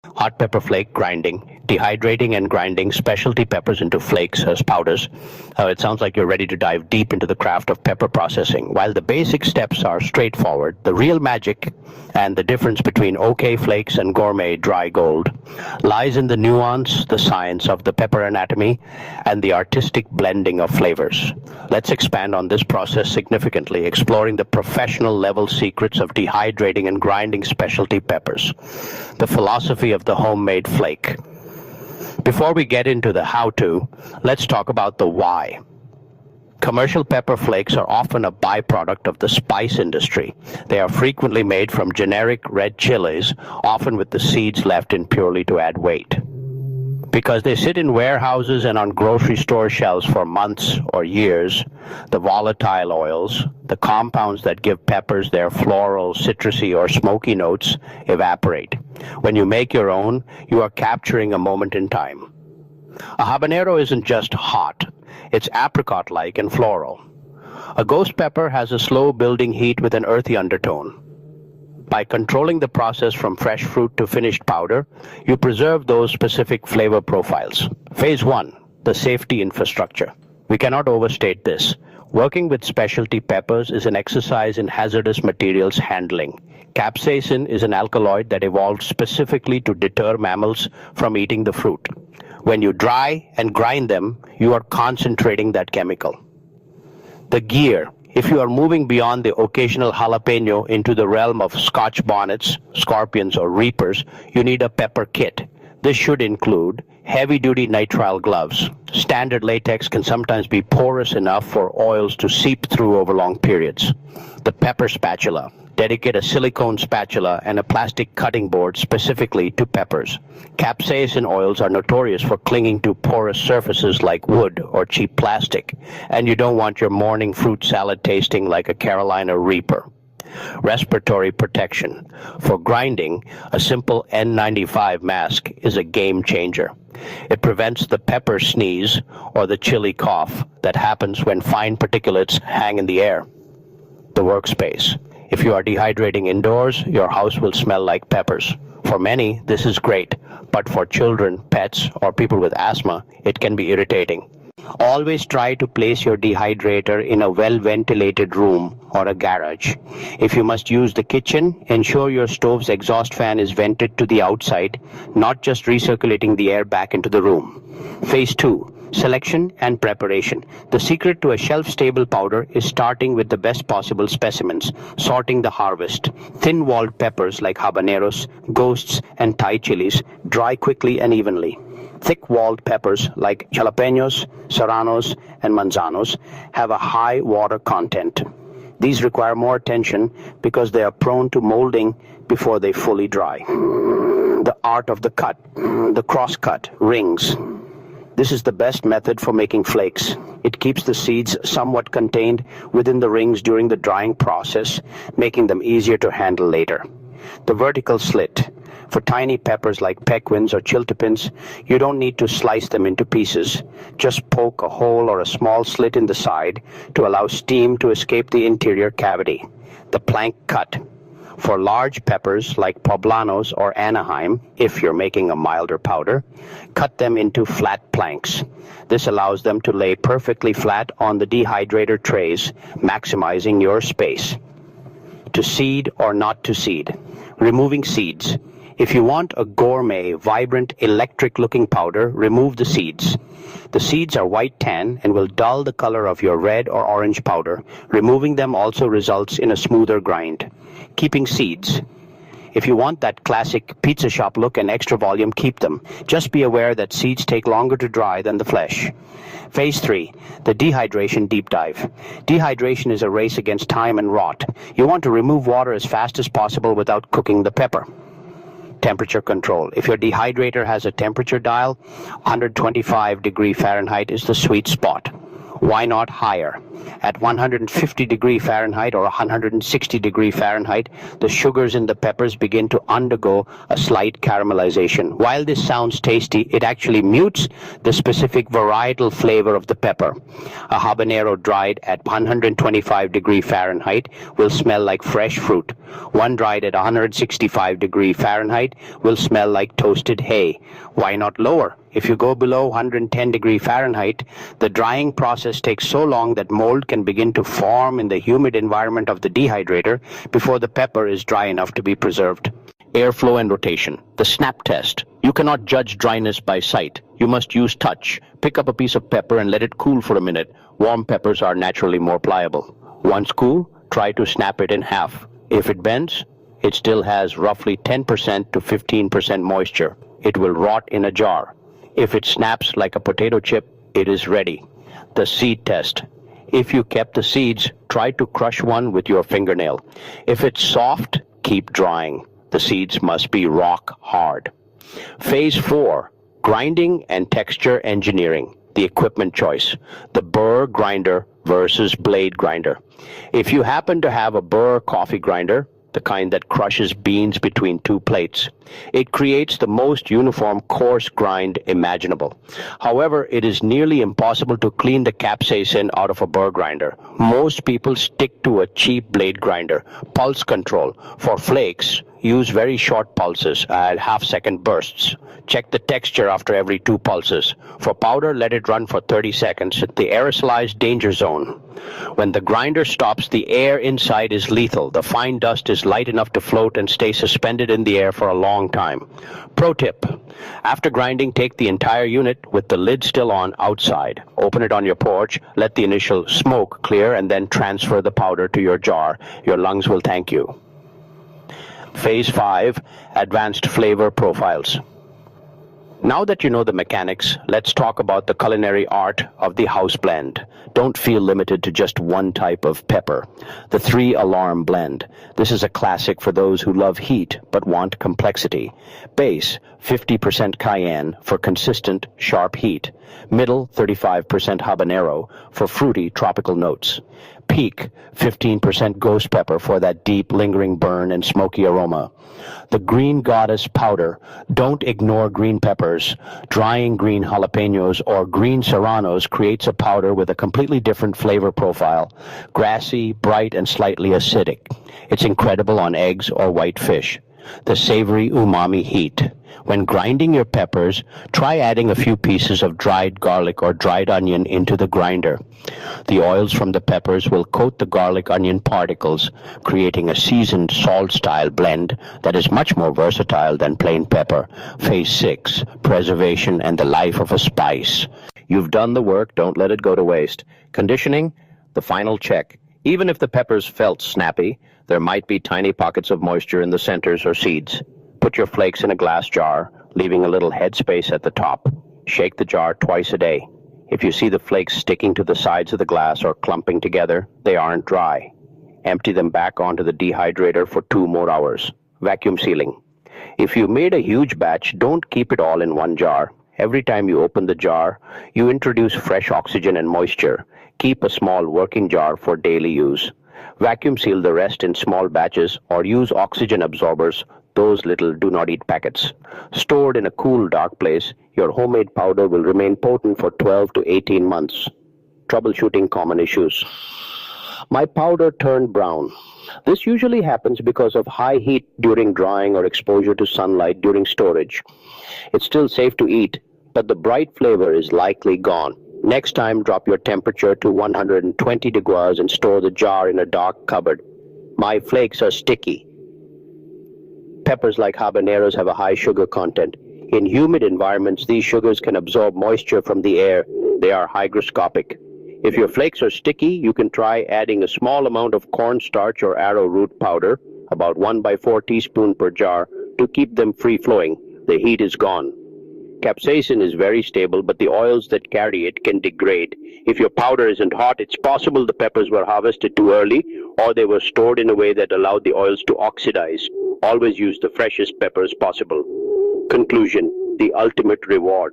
Hot pepper flake grinding, dehydrating and grinding specialty peppers into flakes as powders. It sounds like you're ready to dive deep into the craft of pepper processing. While the basic steps are straightforward, the real magic and the difference between OK flakes and gourmet dry gold lies in the nuance, the science of the pepper anatomy, and the artistic blending of flavors. Let's expand on this process significantly, exploring the professional level secrets of dehydrating and grinding specialty peppers, the philosophy of the homemade flake. Before we get into the how-to, let's talk about the why. Commercial pepper flakes are often a byproduct of the spice industry. They are frequently made from generic red chiles, often with the seeds left in purely to add weight. Because they sit in warehouses and on grocery store shelves for months or years, the volatile oils, the compounds that give peppers their floral, citrusy, or smoky notes, evaporate. When you make your own, you are capturing a moment in time. A habanero isn't just hot, it's apricot-like and floral. A ghost pepper has a slow building heat with an earthy undertone. By controlling the process from fresh fruit to finished powder, you preserve those specific flavor profiles. Phase 1, the safety infrastructure. We cannot overstate this. Working with specialty peppers is an exercise in hazardous materials handling. Capsaicin is an alkaloid that evolved specifically to deter mammals from eating the fruit. When you dry and grind them, you are concentrating that chemical. The gear. If you are moving beyond the occasional jalapeno into the realm of Scotch bonnets, scorpions, or reapers, you need a pepper kit. This should include heavy-duty nitrile gloves. Standard latex can sometimes be porous enough for oils to seep through over long periods. The pepper spatula. Dedicate a silicone spatula and a plastic cutting board specifically to peppers. Capsaicin oils are notorious for clinging to porous surfaces like wood or cheap plastic, and you don't want your morning fruit salad tasting like a Carolina Reaper. Respiratory protection. For grinding, a simple N95 mask is a game changer. It prevents the pepper sneeze or the chili cough that happens when fine particulates hang in the air. The workspace. If you are dehydrating indoors, your house will smell like peppers. For many, this is great, but for children, pets, or people with asthma, it can be irritating. Always try to place your dehydrator in a well-ventilated room or a garage. If you must use the kitchen, ensure your stove's exhaust fan is vented to the outside, not just recirculating the air back into the room. Phase 2. Selection and preparation. The secret to a shelf-stable powder is starting with the best possible specimens, sorting the harvest. Thin-walled peppers like habaneros, ghosts, and Thai chilies dry quickly and evenly. Thick-walled peppers like jalapenos, serranos, and manzanos have a high water content. These require more attention because they are prone to molding before they fully dry. The art of the cut, the cross-cut, rings. This is the best method for making flakes. It keeps the seeds somewhat contained within the rings during the drying process, making them easier to handle later. The vertical slit. For tiny peppers like pequins or chiltepins, you don't need to slice them into pieces. Just poke a hole or a small slit in the side to allow steam to escape the interior cavity. The plank cut. For large peppers like poblanos or Anaheim, if you're making a milder powder, cut them into flat planks. This allows them to lay perfectly flat on the dehydrator trays, maximizing your space. To seed or not to seed. Removing seeds. If you want a gourmet, vibrant, electric-looking powder, remove the seeds. The seeds are white tan and will dull the color of your red or orange powder. Removing them also results in a smoother grind. Keeping seeds. If you want that classic pizza shop look and extra volume, keep them. Just be aware that seeds take longer to dry than the flesh. Phase 3, the dehydration deep dive. Dehydration is a race against time and rot. You want to remove water as fast as possible without cooking the pepper. Temperature control. If your dehydrator has a temperature dial, 125 degree Fahrenheit is the sweet spot. Why not higher? At 150 degree Fahrenheit or 160 degree Fahrenheit, the sugars in the peppers begin to undergo a slight caramelization. While this sounds tasty, it actually mutes the specific varietal flavor of the pepper. A habanero dried at 125 degree Fahrenheit will smell like fresh fruit. One dried at 165 degree Fahrenheit will smell like toasted hay. Why not lower? If you go below 110 degree Fahrenheit, the drying process takes so long that mold can begin to form in the humid environment of the dehydrator before the pepper is dry enough to be preserved. Airflow and rotation. The snap test. You cannot judge dryness by sight. You must use touch. Pick up a piece of pepper and let it cool for a minute. Warm peppers are naturally more pliable. Once cool, try to snap it in half. If it bends, it still has roughly 10% to 15% moisture. It will rot in a jar. If it snaps like a potato chip, it is ready. The seed test. If you kept the seeds, try to crush one with your fingernail. If it's soft, keep drying. The seeds must be rock hard. Phase 4, grinding and texture engineering. The equipment choice. The burr grinder versus blade grinder. If you happen to have a burr coffee grinder, the kind that crushes beans between two plates, it creates the most uniform coarse grind imaginable. However, it is nearly impossible to clean the capsaicin out of a burr grinder. Most people stick to a cheap blade grinder. Pulse control. For flakes, use very short pulses at half-second bursts. Check the texture after every 2 pulses. For powder, let it run for 30 seconds at the aerosolized danger zone. When the grinder stops, the air inside is lethal. The fine dust is light enough to float and stay suspended in the air for a long time. Pro tip: after grinding, take the entire unit with the lid still on outside. Open it on your porch, let the initial smoke clear, and then transfer the powder to your jar. Your lungs will thank you. Phase 5, advanced flavor profiles. Now that you know the mechanics, let's talk about the culinary art of the house blend. Don't feel limited to just one type of pepper. The 3-alarm blend. This is a classic for those who love heat but want complexity. Base, 50% cayenne for consistent, sharp heat. Middle, 35% habanero for fruity, tropical notes. Peak, 15% ghost pepper for that deep, lingering burn and smoky aroma. The green goddess powder. Don't ignore green peppers. Drying green jalapenos or green serranos creates a powder with a completely different flavor profile. Grassy, bright, and slightly acidic. It's incredible on eggs or white fish. The savory umami heat. When grinding your peppers, try adding a few pieces of dried garlic or dried onion into the grinder. The oils from the peppers will coat the garlic onion particles, creating a seasoned salt-style blend that is much more versatile than plain pepper. Phase 6, preservation and the life of a spice. You've done the work, don't let it go to waste. Conditioning, the final check. Even if the peppers felt snappy, there might be tiny pockets of moisture in the centers or seeds. Put your flakes in a glass jar, leaving a little headspace at the top. Shake the jar twice a day. If you see the flakes sticking to the sides of the glass or clumping together, they aren't dry. Empty them back onto the dehydrator for 2 more hours. Vacuum sealing. If you made a huge batch, don't keep it all in one jar. Every time you open the jar, you introduce fresh oxygen and moisture. Keep a small working jar for daily use. Vacuum seal the rest in small batches or use oxygen absorbers, those little do-not-eat packets. Stored in a cool, dark place, your homemade powder will remain potent for 12 to 18 months. Troubleshooting common issues. My powder turned brown. This usually happens because of high heat during drying or exposure to sunlight during storage. It's still safe to eat, but the bright flavor is likely gone. Next time, drop your temperature to 120 degrees and store the jar in a dark cupboard. My flakes are sticky. Peppers like habaneros have a high sugar content. In humid environments, these sugars can absorb moisture from the air. They are hygroscopic. If your flakes are sticky, you can try adding a small amount of cornstarch or arrowroot powder, about 1/4 teaspoon per jar, to keep them free-flowing. The heat is gone. Capsaicin is very stable, but the oils that carry it can degrade. If your powder isn't hot, it's possible the peppers were harvested too early, or they were stored in a way that allowed the oils to oxidize. Always use the freshest peppers possible. Conclusion: the ultimate reward.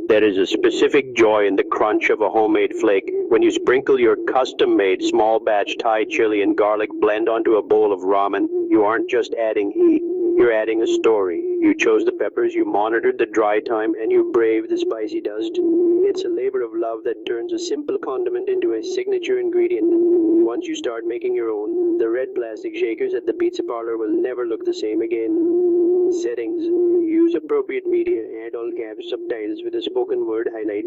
There is a specific joy in the crunch of a homemade flake. When you sprinkle your custom-made small-batch Thai chili and garlic blend onto a bowl of ramen, you aren't just adding heat, you're adding a story. You chose the peppers, you monitored the dry time, and you braved the spicy dust. It's a labor of love that turns a simple condiment into a signature ingredient. Once you start making your own, the red plastic shakers at the pizza parlor will never look the same again. Settings. Use appropriate media, add all caps, subtitles with a spoken word highlight.